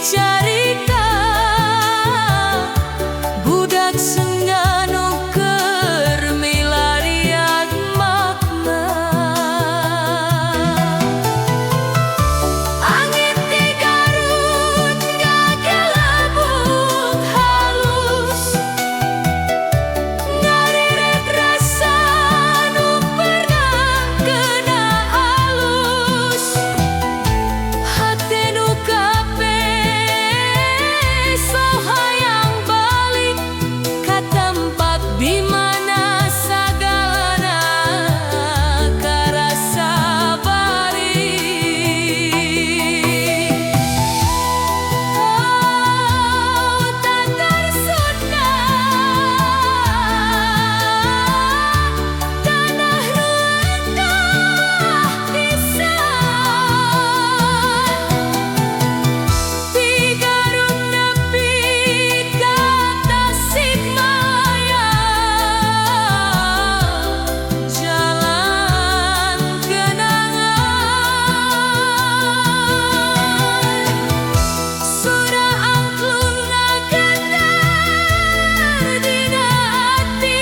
carita budak sengganu keur milarian makna. Angin di Garut gagelabung halus, ngariret rasa nu pernah kena alus. Hati nu sok hayang balik ka tempat dimana sagalana karasa bari. Oh, Tatar Sunda, tanah nu endah pisan. Di Garut nepi ka Tasikmaya, jalan kenangan. Sura angklung ngagendar dina ati,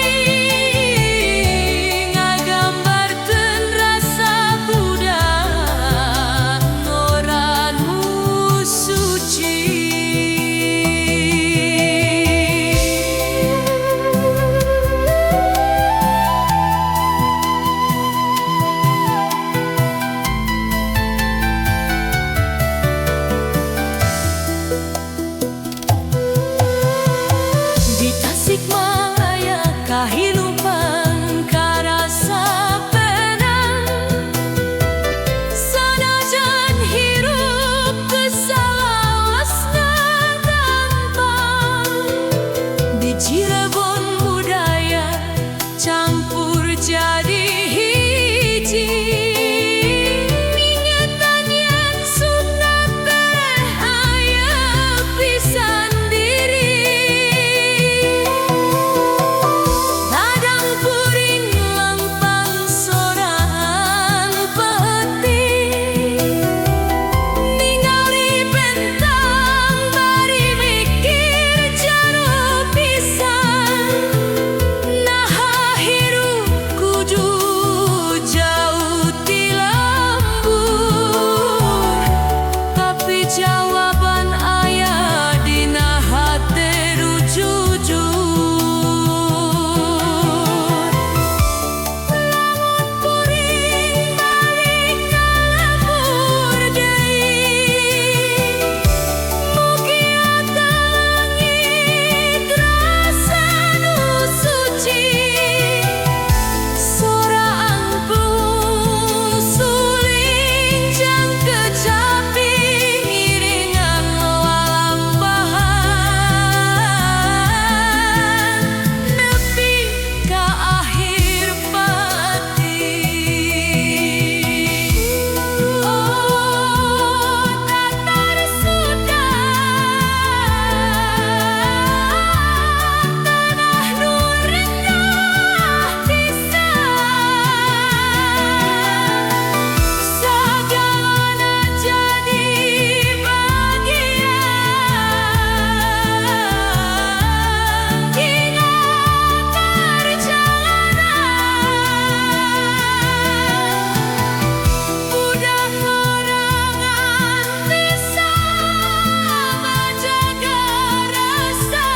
ngagambarkeun rasa budak ngoranu suci. Di Tasikmalaya kahirupan karasa penang, sanajan hirup kesalawasna gampang. Di Cirebon budaya campur jadi hiji, ngingetan yen Sunda teh aya pisan diri. Ladang puring lempang sorangan peuting, ningali bentang bari mikir jero pisan. Naha hirup kudu jauh ti lembur, tapi jawaban aya dina hate nu jujur. Lamun puring balik ka lembur deui, mugia talangit rasa nu suci. Sora angklung suling jang kecapi, iringan lalampahan nepi ka akhir pati. Oh, Tatar Sunda, tanah nu rendah pisan. Sagalana jadi bagian, ingat perjalanan. Budak ngorangan bisa menjaga rasa,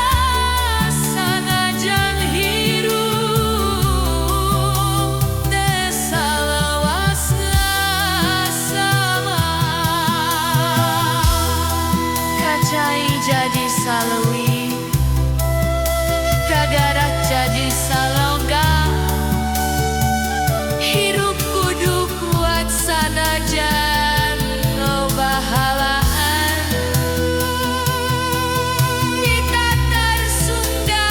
sanajan hirup teh salawasna sama. Kacai jadi salewi, kadarat jadi salogam. Hirup kudu kuat sanajan loba halaan. Di Tatar Sunda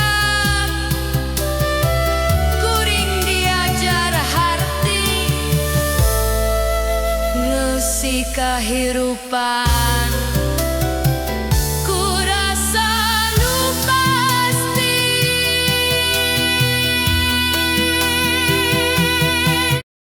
kuring diajar harti, ngeusi kahirupan.